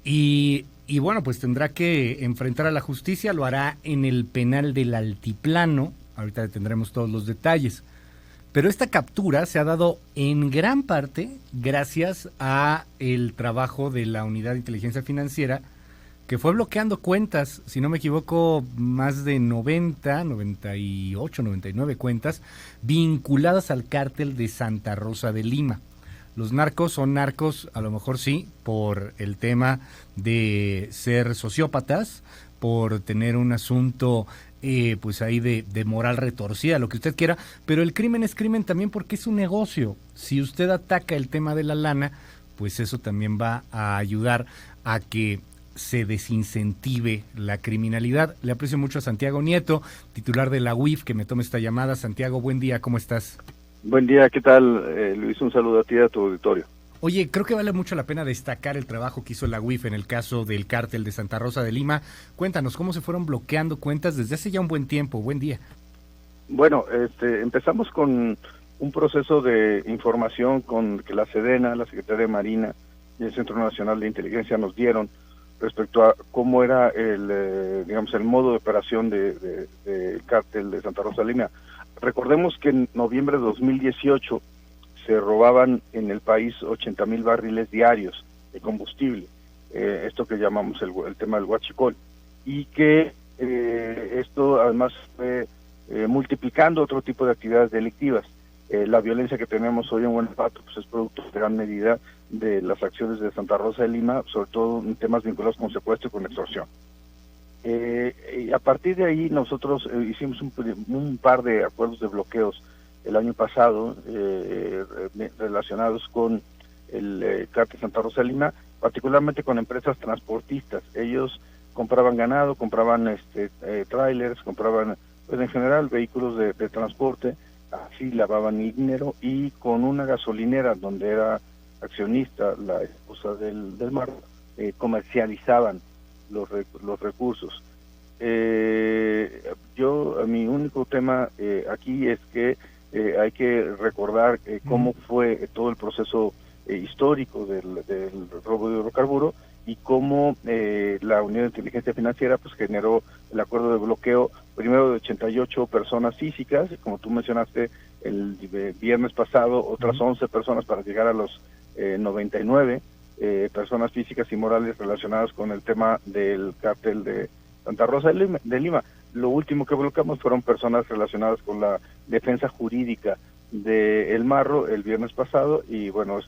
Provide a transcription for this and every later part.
Y bueno, pues tendrá que enfrentar a la justicia, lo hará en el penal del Altiplano, ahorita tendremos todos los detalles. Pero esta captura se ha dado en gran parte gracias a el trabajo de la Unidad de Inteligencia Financiera, que fue bloqueando cuentas, si no me equivoco, más de 98, 99 cuentas vinculadas al cártel de Santa Rosa de Lima. Los narcos son narcos, a lo mejor sí, por el tema de ser sociópatas, por tener un asunto pues ahí de moral retorcida, lo que usted quiera, pero el crimen es crimen también porque es un negocio. Si usted ataca el tema de la lana, pues eso también va a ayudar a que se desincentive la criminalidad. Le aprecio mucho a Santiago Nieto, titular de la UIF, que me tome esta llamada. Santiago, buen día, ¿cómo estás? Buen día, ¿qué tal, Luis? Un saludo a ti y a tu auditorio. Oye, creo que vale mucho la pena destacar el trabajo que hizo la UIF en el caso del cártel de Santa Rosa de Lima. Cuéntanos, ¿cómo se fueron bloqueando cuentas desde hace ya un buen tiempo? Buen día. Bueno, empezamos con un proceso de información con que la Sedena, la Secretaría de Marina y el Centro Nacional de Inteligencia nos dieron respecto a cómo era el modo de operación del cártel de Santa Rosa de Lima. Recordemos que en noviembre de 2018 se robaban en el país 80,000 barriles diarios de combustible, esto que llamamos el tema del huachicol, y que esto además fue multiplicando otro tipo de actividades delictivas. La violencia que tenemos hoy en Guanajuato pues es producto de gran medida de las acciones de Santa Rosa de Lima, sobre todo en temas vinculados con secuestro y con extorsión. Y a partir de ahí nosotros hicimos un par de acuerdos de bloqueos el año pasado relacionados con el cártel Santa Rosa de Lima, particularmente con empresas transportistas. Ellos compraban ganado, compraban trailers, compraban pues en general vehículos de transporte, así lavaban dinero, y con una gasolinera donde era accionista la esposa del mar, comercializaban los recursos. Mi único tema aquí es que hay que recordar cómo fue todo el proceso histórico del robo de hidrocarburo y cómo la Unidad de Inteligencia Financiera pues generó el acuerdo de bloqueo primero de 88 personas físicas, como tú mencionaste el viernes pasado, otras 11 personas para llegar a los 99 personas físicas y morales relacionadas con el tema del cártel de Santa Rosa de Lima. Lo último que bloqueamos fueron personas relacionadas con la defensa jurídica de El Marro el viernes pasado, y bueno,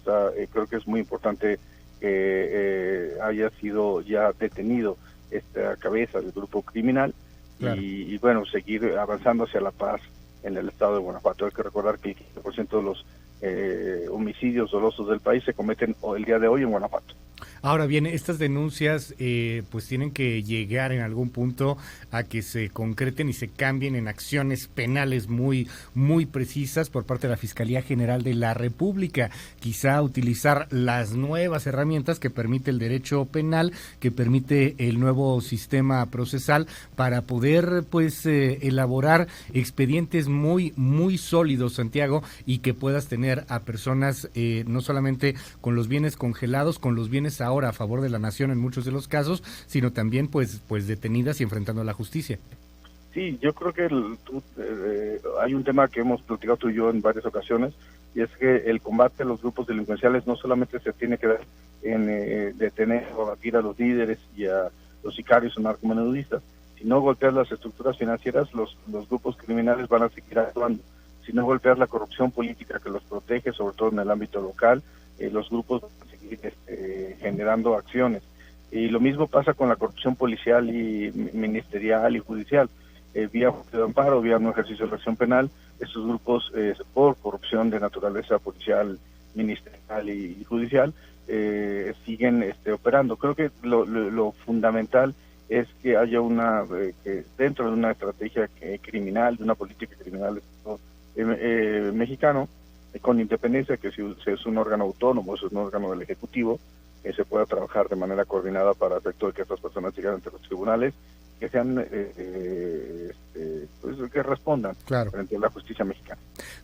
creo que es muy importante que haya sido ya detenido esta cabeza del grupo criminal. Claro. Y bueno, seguir avanzando hacia la paz en el estado de Guanajuato. Hay que recordar que el 15% de los homicidios dolosos del país se cometen el día de hoy en Guanajuato. Ahora bien, estas denuncias pues tienen que llegar en algún punto a que se concreten y se cambien en acciones penales muy precisas por parte de la Fiscalía General de la República. Quizá utilizar las nuevas herramientas que permite el derecho penal, que permite el nuevo sistema procesal para poder pues elaborar expedientes muy sólidos, Santiago, y que puedas tener a personas no solamente con los bienes congelados, con los bienes ahora a favor de la nación en muchos de los casos, sino también pues detenidas y enfrentando a la justicia. Sí, yo creo que hay un tema que hemos platicado tú y yo en varias ocasiones, y es que el combate a los grupos delincuenciales no solamente se tiene que dar en detener o abatir a los líderes y a los sicarios o narcomenudistas, sino golpear las estructuras financieras, los grupos criminales van a seguir actuando. Si no golpear la corrupción política que los protege, sobre todo en el ámbito local, los grupos van a seguir generando acciones. Y lo mismo pasa con la corrupción policial y ministerial y judicial. Vía de amparo, vía no ejercicio de acción penal, estos grupos por corrupción de naturaleza policial, ministerial y judicial siguen operando. Creo que lo fundamental es que haya que dentro de una estrategia criminal, de una política criminal mexicano, con independencia, que si es un órgano autónomo, es un órgano del Ejecutivo, se pueda trabajar de manera coordinada para efecto de que estas personas lleguen ante los tribunales, que sean, pues, que respondan, claro, frente a la justicia mexicana.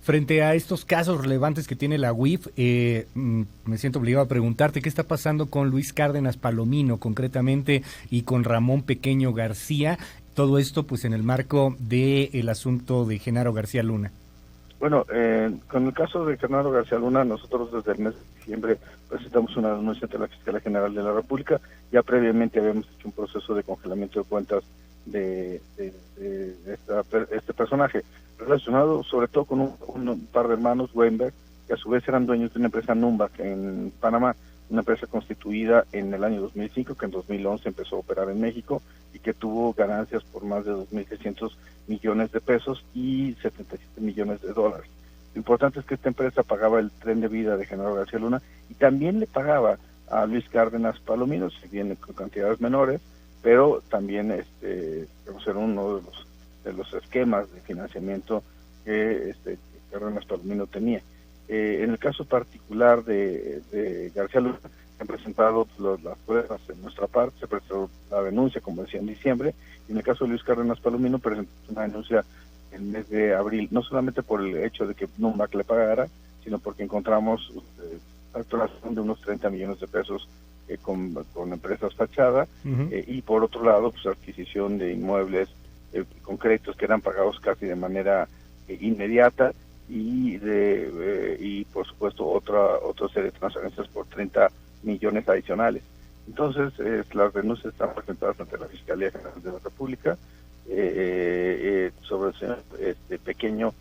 Frente a estos casos relevantes que tiene la UIF, me siento obligado a preguntarte qué está pasando con Luis Cárdenas Palomino concretamente y con Ramón Pequeño García, todo esto pues en el marco del asunto de Genaro García Luna. Bueno, con el caso de Genaro García Luna, nosotros desde el mes de diciembre presentamos una denuncia ante la Fiscalía General de la República. Ya previamente habíamos hecho un proceso de congelamiento de cuentas de este personaje, relacionado sobre todo con un par de hermanos, Weinberg, que a su vez eran dueños de una empresa Numbac en Panamá, una empresa constituida en el año 2005, que en 2011 empezó a operar en México y que tuvo ganancias por más de 2.600 millones de pesos y 77 millones de dólares. Lo importante es que esta empresa pagaba el tren de vida de Genaro García Luna y también le pagaba a Luis Cárdenas Palomino, si bien con cantidades menores, pero también era uno de los esquemas de financiamiento que Cárdenas Palomino tenía. En el caso particular de García Luna, se han presentado las pruebas en nuestra parte, se presentó la denuncia, como decía, en diciembre, y en el caso de Luis Cárdenas Palomino presentó una denuncia en el mes de abril, no solamente por el hecho de que Numbac le pagara, sino porque encontramos facturación de unos 30 millones de pesos con empresas fachadas, y por otro lado, pues adquisición de inmuebles concretos que eran pagados casi de manera inmediata, y por supuesto otra serie de transferencias por 30 millones adicionales. Entonces, las denuncias están presentadas ante la Fiscalía General de la República. Sobre el señor Pequeño,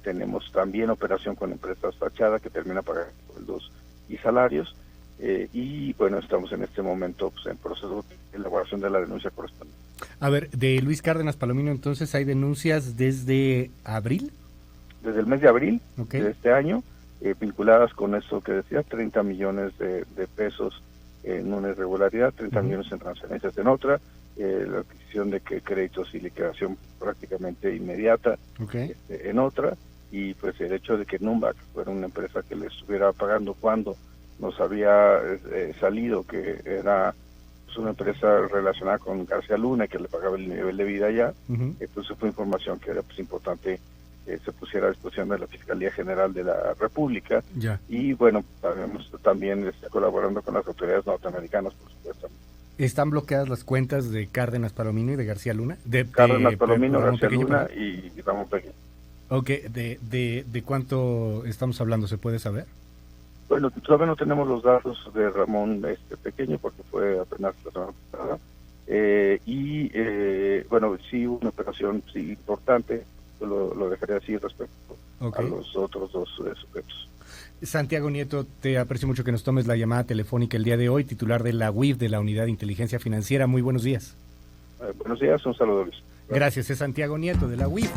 tenemos también operación con empresas fachadas que termina pagando sueldos y salarios, y bueno, estamos en este momento pues, en proceso de elaboración de la denuncia correspondiente. A ver, de Luis Cárdenas Palomino, entonces, ¿hay denuncias desde abril? Desde el mes de abril Okay. de este año, vinculadas con eso que decía, 30 millones de pesos en una irregularidad, 30 millones en transferencias en otra, la adquisición de créditos y liquidación prácticamente inmediata en otra, y pues el hecho de que Numbac fuera una empresa que le estuviera pagando cuando nos había salido que era pues, una empresa relacionada con García Luna que le pagaba el nivel de vida allá. Entonces fue información que era pues importante se pusiera a disposición de la Fiscalía General de la República. Ya. Y bueno, también colaborando con las autoridades norteamericanas, por supuesto. ¿Están bloqueadas las cuentas de Cárdenas Palomino y de García Luna? Cárdenas Palomino, García Pequeño, Luna y Ramón Pequeño. Ok, ¿de cuánto estamos hablando? ¿Se puede saber? Bueno, todavía no tenemos los datos de Ramón Pequeño porque fue apenas la semana pasada. Bueno, sí hubo una operación importante, lo dejaré así respecto a los otros dos sujetos. Santiago Nieto, te aprecio mucho que nos tomes la llamada telefónica el día de hoy, titular de la UIF, de la Unidad de Inteligencia Financiera. Muy buenos días. Buenos días, un saludo, Luis. Gracias, es Santiago Nieto de la UIF.